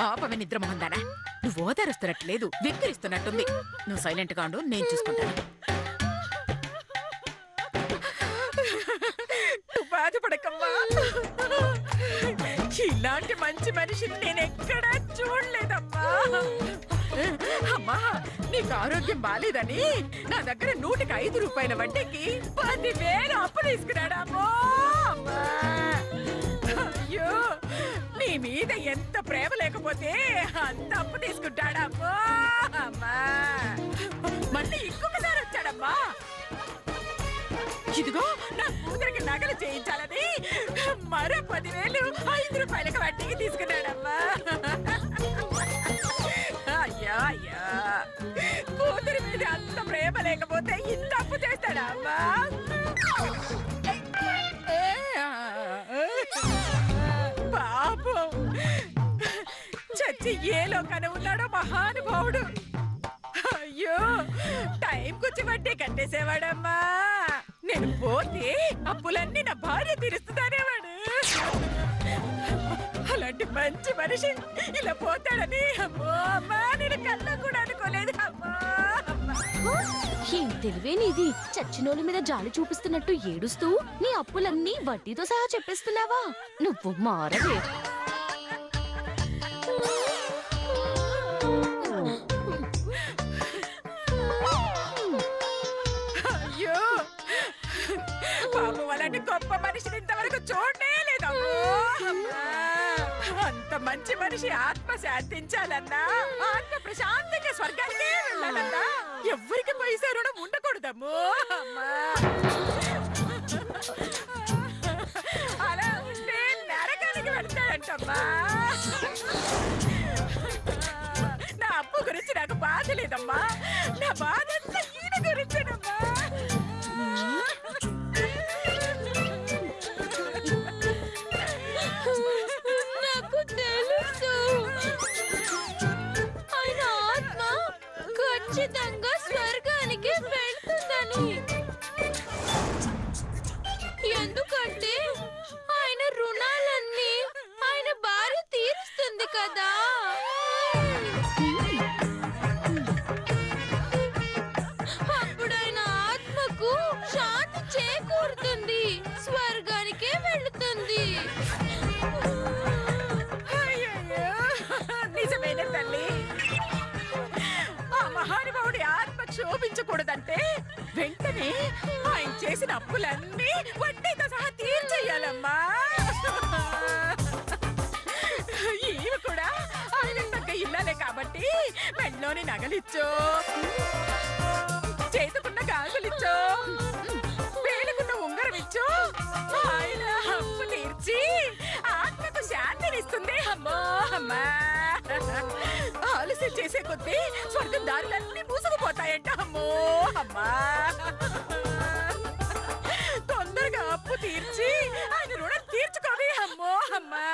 ఆపవే నిద్ర మొహందానా. నువ్వు ఓదారుస్తున్నట్లేదు, వెక్కిరిస్తున్నట్టుంది. నువ్వు సైలెంట్ గా ఉండు, నేను చూసుకుంటాను. నువ్వు బాధపడకమ్మా. ఇలాంటి మంచి మనిషిని నేను ఎక్కడా చూడలేదమ్మా. అమ్మా, నీకు ఆరోగ్యం బాలేదని నా దగ్గర 105 రూపాయల వడ్డీకి 10,000 అప్పు తీసుకురాడమ్మో. అయ్యో, నీ మీద ఎంత ప్రేమ లేకపోతే అంత అప్పు తీసుకుంటాడమ్మో. అమ్మా, మళ్ళీ ఇంకొకసారి వచ్చాడమ్మా. ఇదిగో నా కూతురికి నగలు చేయించాలని మరో 10,000 5 రూపాయలకు వడ్డీకి తీసుకున్నాడమ్మా. అయ్యా అయ్యా, కూతురి మీద అంత ప్రేమ లేకపోతే ఇంత అప్పు చేస్తాడా అమ్మా? పాపం, చచ్చి ఏ లోకాన ఉన్నాడో మహానుభావుడు. అయ్యో, టైంకొచ్చి వడ్డీ కట్టేసేవాడమ్మా. నేను పోతే అప్పులన్నీ నా భార్య తీరుస్తుందనేవాడు. అలాంటి మంచి మనిషి ఇలా పోతాడని అమ్మో అమ్మా, నేను కళ్ళ కూడా అనుకోలేదు అమ్మా. ఏం తెలివే నీది, చచ్చినోళ్ళ మీద జాలి చూపిస్తున్నట్టు ఏడుస్తూ నీ అప్పులన్నీ వడ్డీతో సహా చెప్పేస్తున్నావా? నువ్వు మారవే. అయ్యో పాపం, అలాంటి గొప్ప మనిషిని ఇంతవరకు చూడనే లేదమ్మో. అంత మంచి మనిషి ఆత్మ శాంతించాలన్నా, ఆత్మ ప్రశాంతంగా స్వర్గానికే వెళ్ళాలన్నా ఎవ్వరికి పైసా రుణం ఉండకూడదమ్మో. అమ్మా, అలా ఉంటే నరకానికి వెళ్తాడంటమ్మా. నా అప్పు గురించి నాకు బాధ లేదమ్మా, నా బాధ అంతా ఈయన గురించేనమ్మా. నాకు తెలుసు, ఆయన ఆత్మ ఖచ్చితంగా స్వర్గానికి వెళ్తుందని. ఎందుకంటే ఆయన రుణాలన్నీ ఆయన భార్య తీరుస్తుంది కదా. అప్పుడు ఆయన ఆత్మకు శాంతి చేకూరుతుంది, స్వర్గానికే వెళుతుంది. అయ్యయ్యో, నిజమైన తల్లి, ఆ మహానుభావుడి ఆత్మ క్షోభించకూడదంటే వెంటనే ఆయన చేసిన అప్పులన్నీ వడ్డీతో సహా తీర్చేయాలమ్మా. ఈమె కూడా ఆయన తగ్గ ఇల్లాలే కాబట్టి మెడలోని నగలిచ్చో, చేతుకున్న గాజులిచ్చో, వేలుకున్న ఉంగరం ఇచ్చో ఆయన అప్పు తీర్చి ఆత్మకు శాంతినిస్తుంది అమ్మో. అమ్మా, ఆలస్యం చేసే కొద్దీ స్వర్గం దారులన్నీ మూసుకుపోతాయంట అమ్మో. అమ్మా, తొందరగా అప్పు తీర్చి ఆయన రుణం తీర్చుకోవి అమ్మో. అమ్మా,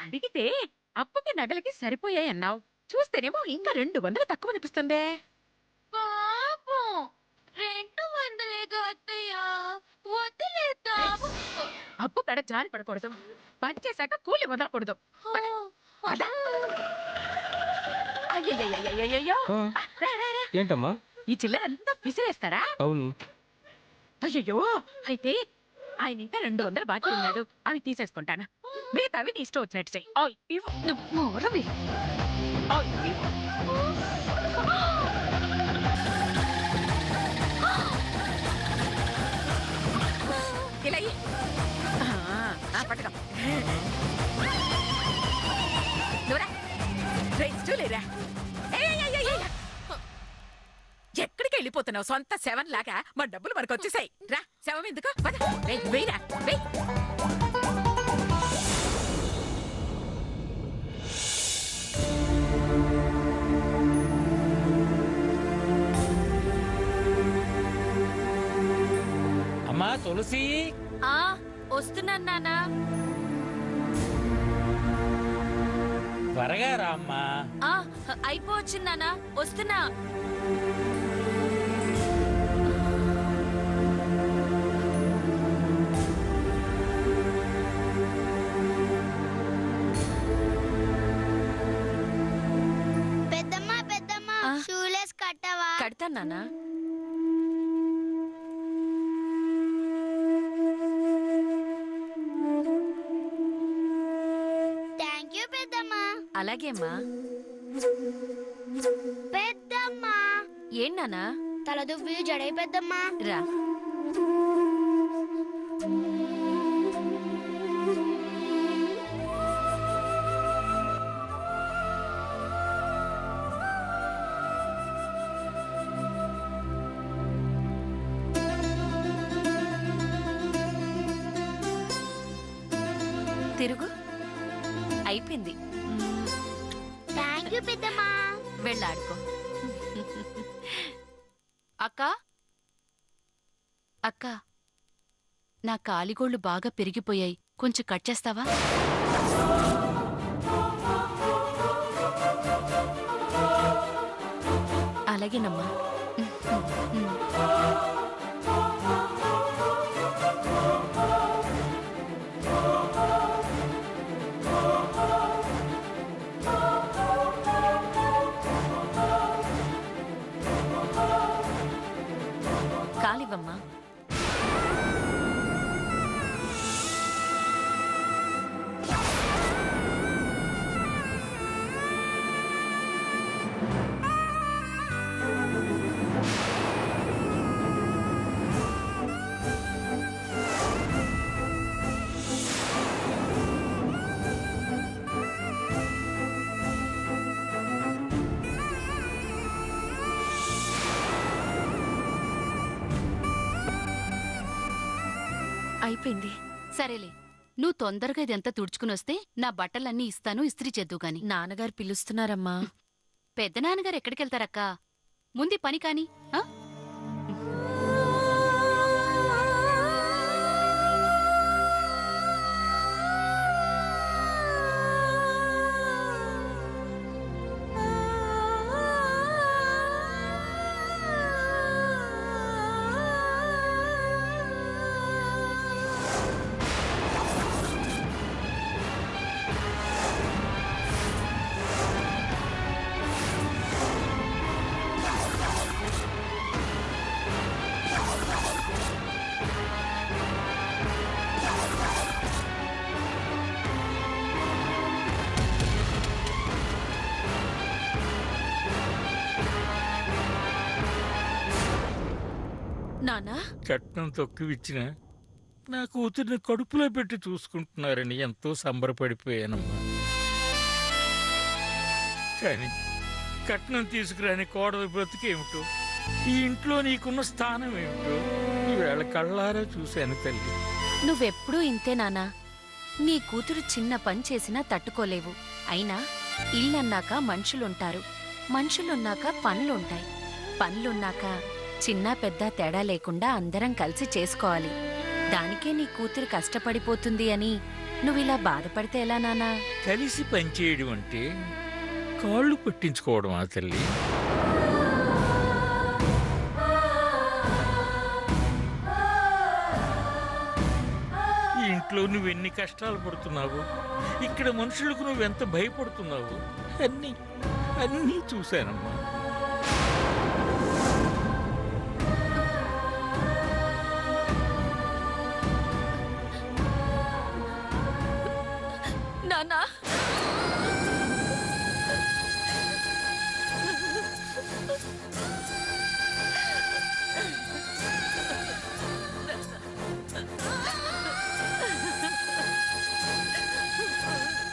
అడిగితే అప్పుకి నగలకి సరిపోయాయన్నావు. చూస్తేనేమో ఇంకా 200 తక్కువ అనిపిస్తుందే. పాపం 200 అత్తయ్య, వదిలేద్దాము. అప్పు కడ జారి పడకూడదు. పని చేశాక కూలి వదలకూడదు. పద. అయ్యయ్యయ్యయ్యయ్యయ్యో. రా, రా, రా. ఏంటమ్మా? ఈ చిల్లరంతా విసిరేస్తారా? అవును. అయ్యయ్యో, అయితే ఆయన ఇంకా 200 బాకీ ఉన్నాడు. అవి తీసేసుకుంటాను. మిగతావి నీ ఇష్టం వచ్చినట్టు చెయ్యి. నువ్వు మోరవి. ఇలా ఇయ్యి. పట్టుకో. నువ్వురా. లేరా. ఎక్కడికి వెళ్ళిపోతున్నావు? సొంత శవం లాగా మా డబ్బులు మనకు వచ్చేసాయి. రా, శవం ఎందుకు? వెయ్యిరా, వెయ్యి. అమ్మా తులసి, వస్తున్నాను నానా. త్వరగా రా అమ్మా. అయిపోవచ్చింది నానా, వస్తున్నా. పెద్దమ్మా షూలేస్ కట్టవా? కడతాను నానా. థ్యాంక్ యూ పెద్దమ్మా. అలాగేమ్మా. పెద్దమ్మా ఏం నానా? తల దువ్వి జడై పెద్దమ్మా. రా. తిరుగు. అయిపోయింది. థ్యాంక్ యూ పెద్దమ్మా. వెళ్ళాడుకో. అక్క అక్క, నా కాలిగోళ్లు బాగా పెరిగిపోయాయి. కొంచెం కట్ చేస్తావా? అలాగేనమ్మా. కాలివమ్మా. అయిపోయింది. సరేలే, నువ్వు తొందరగా ఇదంతా తుడుచుకుని వస్తే నా బట్టలన్నీ ఇస్తాను, ఇస్త్రీ చేద్దు గాని. నాన్నగారు పిలుస్తున్నారమ్మా. పెద్ద నాన్నగారు ఎక్కడికెళ్తారక్కా? ముందు పని కాని. నానా, కట్నం తొక్కువిచ్చిన నా కూతుర్ని కడుపులో పెట్టి చూసుకుంటున్నారని ఎంతో సంబరపడిపోయానమ్మా. కానీ కట్నం తీసుకురాని కోడలు బ్రతికేమిటో, ఈ ఇంట్లో నీకున్న స్థానం ఏమిటో ఈవేళ కళ్ళారా చూశాను తల్లి. నువ్వెప్పుడూ ఇంతే నానా. నీ కూతురు చిన్న పని చేసినా తట్టుకోలేవు. అయినా ఇల్లన్నాక మనుషులుంటారు, మనుషులున్నాక పనులుంటాయి, పనులున్నాక చిన్న పెద్ద తేడా లేకుండా అందరం కలిసి చేసుకోవాలి. దానికే నీ కూతురు కష్టపడిపోతుంది అని నువ్విలా బాధపడితే ఎలా నాన్నా? కలిసి పనిచేయడం అంటే కాళ్ళు పట్టించుకోవడం ఆ తల్లి. ఈ ఇంట్లో నువ్వెన్ని కష్టాలు పడుతున్నావు, ఇక్కడ మనుషులకు నువ్వెంత భయపడుతున్నావు, అన్నీ అన్నీ చూశానమ్మా. నానా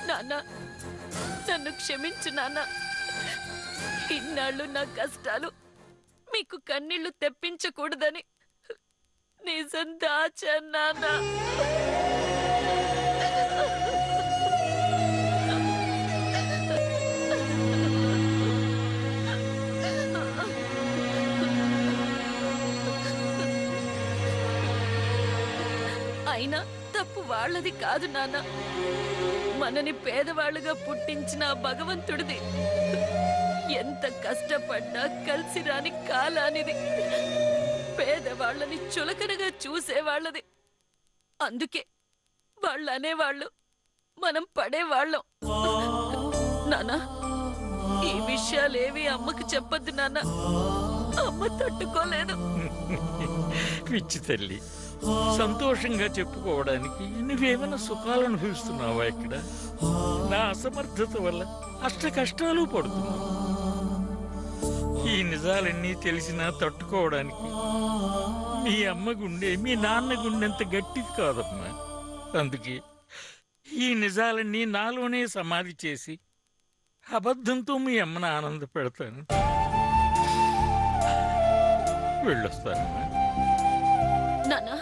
నాన్న, నన్ను క్షమించు నాన్న. ఇన్నాళ్ళు నా కష్టాలు మీకు కన్నీళ్లు తెప్పించకూడదని నిజం దాచాను నాన్న. అయినా తప్పు వాళ్ళది కాదు నాన్న. మనని పేదవాళ్ళుగా పుట్టించిన ఆ భగవంతుడిది. ఎంత కష్టపడ్డా కలిసి రాని కాలానిది. పేదవాళ్ళని చులకనగా చూసేవాళ్ళది. అందుకే వాళ్ళు అనేవాళ్ళు, మనం పడేవాళ్ళం. నాన్న, ఈ విషయాలేవి అమ్మకు చెప్పొద్దు నాన్న. అమ్మ తట్టుకోలేదు. పిచ్చి తల్లి, సంతోషంగా చెప్పుకోవడానికి నువ్వేమైనా సుఖాలు అనుభవిస్తున్నావా? ఇక్కడ నా అసమర్థత వల్ల అష్ట కష్టాలు పడుతున్నావు. ఈ నిజాలన్నీ తెలిసినా తట్టుకోవడానికి మీ అమ్మ గుండె మీ నాన్న గుండెంత గట్టిది కాదమ్మా. అందుకే ఈ నిజాలన్నీ నాలోనే సమాధి చేసి అబద్ధంతో మీ అమ్మను ఆనంద పెడతాను. వెళ్ళొస్తానమ్మా. నానా,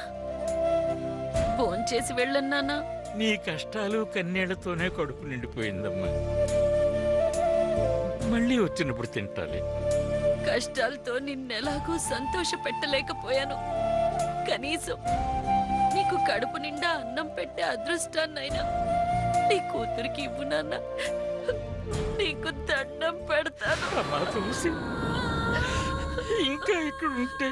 భోంచేసి వెళ్ళన్నానా? నీ కష్టాలు కన్నీళ్లతోనే కడుపు నిండిపోయిందమ్మా. మళ్ళీ వచ్చినప్పుడు తింటాలి. కష్టాలతో నిన్నెలాగూ సంతోష పెట్టలేకపోయాను. కనీసం నీకు కడుపు నిండా అన్నం పెట్టే అదృష్టాన్నైనా నీ కూతురికి ఇవ్వు నాన్న. నీకు దండం పెడతాను. అమ్మా తులసి, ఇంకా ఇక్కడ ఉంటే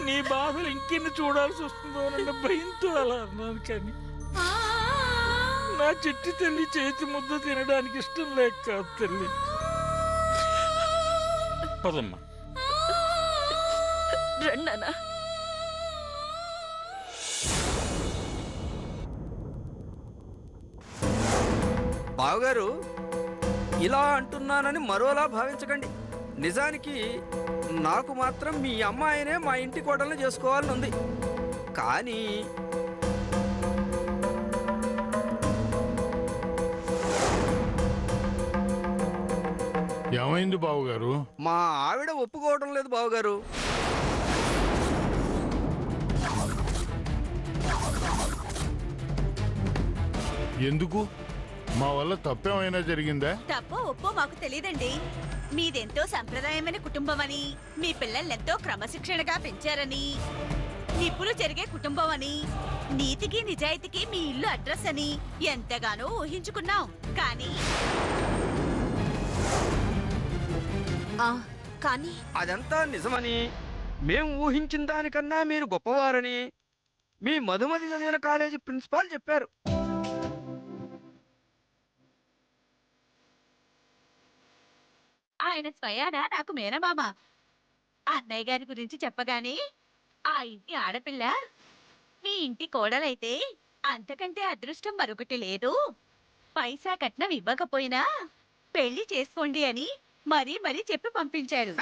నీ బాధలు ఇంకెన్ని చూడాల్సి వస్తుందో అన్న భయంతో అలా అన్నాను. కానీ నా చెట్టి తల్లి చేతి ముద్ద తినడానికి ఇష్టం లేక కాదు తల్లి. పదమ్మా. రండనా. బావగారు, ఇలా అంటున్నానని మరోలా భావించకండి. నిజానికి నాకు మాత్రం మీ అమ్మాయినే మా ఇంటి కోడల్ని చేసుకోవాలని ఉంది. కానీ ఏమైంది బావగారు? మా ఆవిడ ఒప్పుకోవడం లేదు బావగారు. ఎందుకు? మా వల్ల తప్పేమైనా జరిగిందా? తప్పో ఒప్పో మాకు తెలియదండి. మీదెంతో సంప్రదాయమైన కుటుంబం అని, మీ పిల్లల్నెంతో క్రమశిక్షణగా పెంచారని, నిప్పులు జరిగే కుటుంబం అని, నీతికి నిజాయితీకి మీ ఇల్లు అడ్రస్ అని ఎంతగానో ఊహించుకున్నాం. కానీ అదంతా నిజమని, మేము ఊహించిన దానికన్నా మీరు గొప్పవారని మీ మధుమతి చదివిన కాలేజీ ప్రిన్సిపాల్ చెప్పారు. ఆయన స్వయాన నాకు మేనమామ. అన్నయ్య గారి గురించి చెప్పగానే ఆ ఇంటి ఆడపిల్ల మీ ఇంటి కోడలైతే అంతకంటే అదృష్టం మరొకటి లేదు. పైసా కట్నం ఇవ్వకపోయినా పెళ్లి చేసుకోండి అని మరీ మరీ చెప్పి పంపించారు.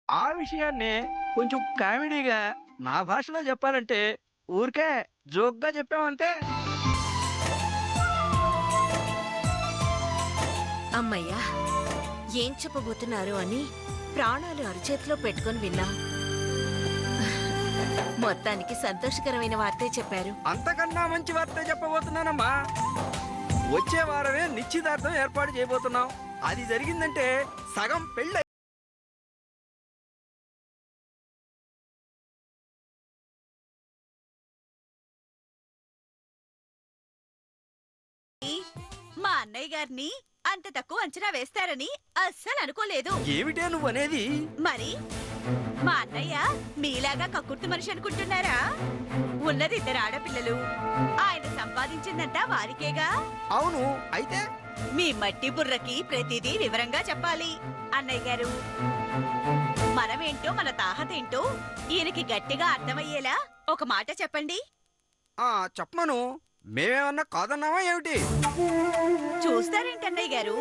ఆ విషయాన్ని కొంచెం కామెడీగా నా భాషలో చెప్పాలంటే ఊరికే జోక్గా చెప్పామంటే. అమ్మయ్యా, ఏం చెప్పబోతున్నారు అని ప్రాణాలు అరచేతిలో పెట్టుకొని విన్నా. మొత్తానికి సంతోషకరమైన వార్తే చెప్పారు. అంతకన్నా మంచి వార్త చెప్పబోతున్నానమ్మా. వచ్చే వారమే నిశ్చితార్థం ఏర్పాటు చేయబోతున్నాం. అది జరిగిందంటే సగం పెళ్ళి మా అన్నయ్య గారిని అంత తక్కువ అంచనా వేస్తారని అస్సలు అనుకోలేదు. ఏమిటే నువ్వు అనేది? మరి మా అన్నయ్య మీలాగా కక్కుర్తి మనిషి అనుకుంటున్నారా? ఉన్నది 2 ఆడపిల్లలు. ఆయన సంపాదించిందంతా వారికేగా. అవును, అయితే మీ మట్టి బుర్రకి ప్రతిదీ వివరంగా చెప్పాలి. అన్నయ్య గారు, మనమేంటో మన తాహతేంటో ఈయనకి గట్టిగా అర్థమయ్యేలా ఒక మాట చెప్పండి. చెప్పమను. మేమేమన్నా కాదన్నావా ఏమిటి? చూస్తారేంటి అన్నయ్య గారు?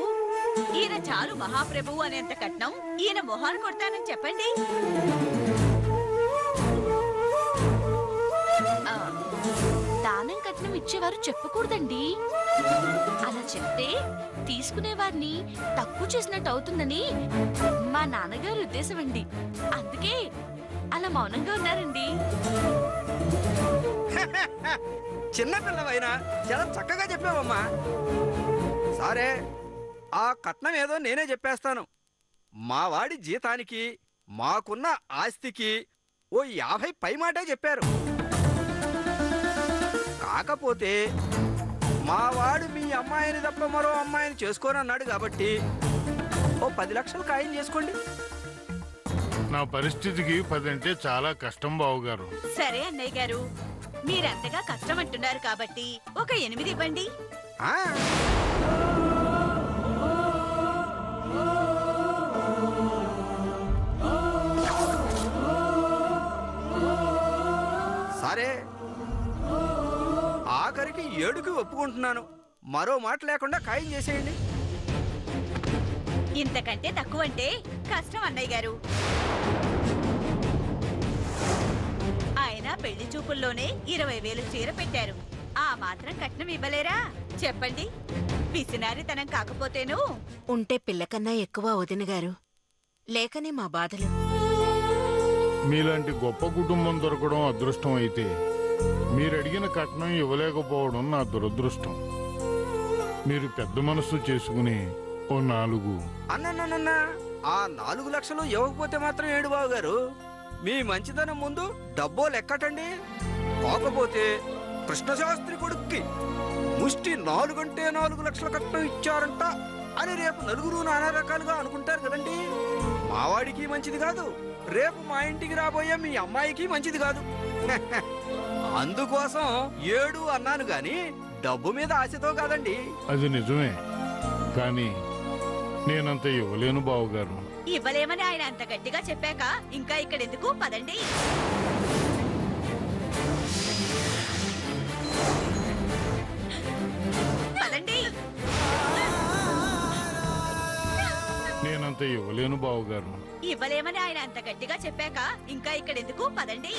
ఈయన చాలు మహాప్రభువు అనేంత కట్నం ఈయన మొహాలు కొడతానని చెప్పండి. దానం కట్నం ఇచ్చేవారు చెప్పకూడదండి. అలా చెప్తే తీసుకునేవారిని తక్కువ చేసినట్టు అవుతుందని మా నాన్నగారి ఉద్దేశం అండి. అందుకే అలా మౌనంగా ఉన్నారండి. చిన్నపిల్లవైనా చాలా చక్కగా చెప్పావమ్మా. సరే, ఆ కట్నం ఏదో నేనే చెప్పేస్తాను. మా వాడి జీతానికి మాకున్న ఆస్తికి ఓ 50 పై మాటే చెప్పారు. కాకపోతే మా వాడు మీ అమ్మాయిని తప్ప మరో అమ్మాయిని చేసుకోనన్నాడు కాబట్టి ఓ 10 లక్షలు ఖాయం చేసుకోండి. నా పరిస్థితికి 10 అంటే చాలా కష్టం బావగారు. సరే అన్నయ్య గారు, మీరంతగా కష్టమంటున్నారు కాబట్టి ఒక 8 ఇవ్వండి. సరే, ఆఖరికి 7కి ఒప్పుకుంటున్నాను. మరో మాట లేకుండా ఖాయం చేసేయండి. ఇంతకంటే తక్కువంటే కష్టం అన్నయ్య గారు. ఆయన పెళ్లి చూపుల్లోనే 20,000 చీర పెట్టారు. ఆ మాత్రం కట్నం ఇవ్వలేరా? చెప్పండి. పిసినారితనం కాకపోతేను. ఉంటే పిల్లకన్నా ఎక్కువ వదిన గారు, లేకనే మా బాధలు. మీలాంటి గొప్ప కుటుంబం దొరకడం అదృష్టం అయితే మీరడిగిన కట్నం ఇవ్వలేకపోవడం నా దురదృష్టం. మీరు పెద్ద మనసు చేసుకుని ఓ 4. అన్నన్నన్నా, ఆ 4 లక్షలు ఇవ్వకపోతే మాత్రం ఏడు బాబు గారు, మీ మంచితనం ముందు డబ్బో లెక్కటండి. కాకపోతే కృష్ణశాస్త్రి కొడుక్కి ముష్టి 4 అంటే 4 లక్షల కట్నం ఇచ్చారంట అని రేపు నలుగురు నానా రకాలుగా అనుకుంటారు కదండి. మావాడికి మంచిది కాదు, రేపు మా ఇంటికి రాబోయే మీ అమ్మాయికి మంచిది కాదు. అందుకోసం 7 అన్నాను గాని డబ్బు మీద ఆశతో కాదండి. అది నిజమే, కానీ నేనంత ఇవ్వలేను బావగారు. ఇవ్వలేమని ఆయన అంత గట్టిగా చెప్పాక ఇంకా ఇక్కడెందుకు? పదండి. పదండి. నేనంత ఇవ్వలేను బావగారు. ఇవ్వలేమని ఆయన అంత గట్టిగా చెప్పాక ఇంకా ఇక్కడెందుకు? పదండి.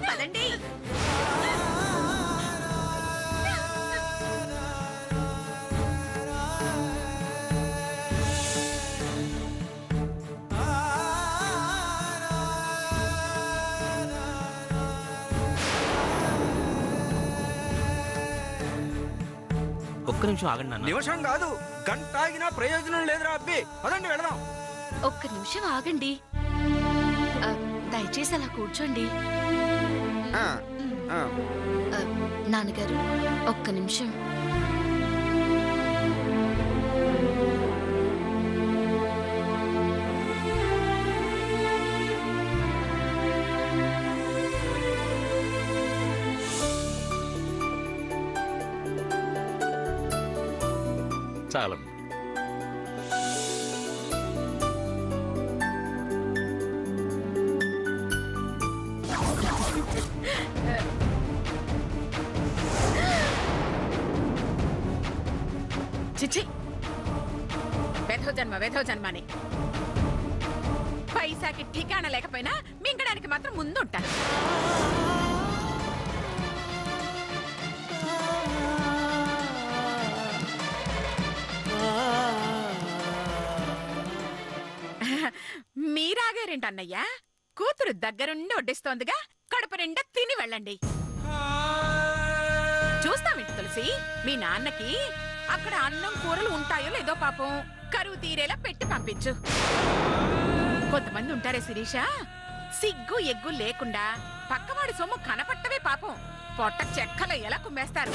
పదండి. ఒక్క నిమిషం ఆగండి నాన్న. నిమిషం కాదు, గంట ఆగినా ప్రయోజనం లేదురా అబ్బి. పదండి వెళదాం. ఒక్క నిమిషం ఆగండి. దయచేసి అలా కూర్చోండి. నాన్నగారు, ఒక్క నిమిషం. చాలమ్మ. చిచ్చి, వెధో జన్మని. పైసాకి ఠికాణ లేకపోయినా మింగడానికి మాత్రం ముందు ఉంటాను. మీరాగారేంటి అన్నయ్య? కూతురు దగ్గరుండి వడ్డిస్తోందిగా, కడుపు నిండా తిని వెళ్ళండి. చూస్తామేంటి తులసి, మీ నాన్నకి అక్కడ అన్నం కూరలు ఉంటాయో లేదో పాపం కరువు తీరేలా పెట్టి పంపించు. కొంతమంది ఉంటారే శిరీష, సిగ్గు ఎగ్గు లేకుండా పక్కవాడి సొమ్ము కనపట్టవే పాపం పొట్ట చెక్కలో ఎలా కుమ్మేస్తారు.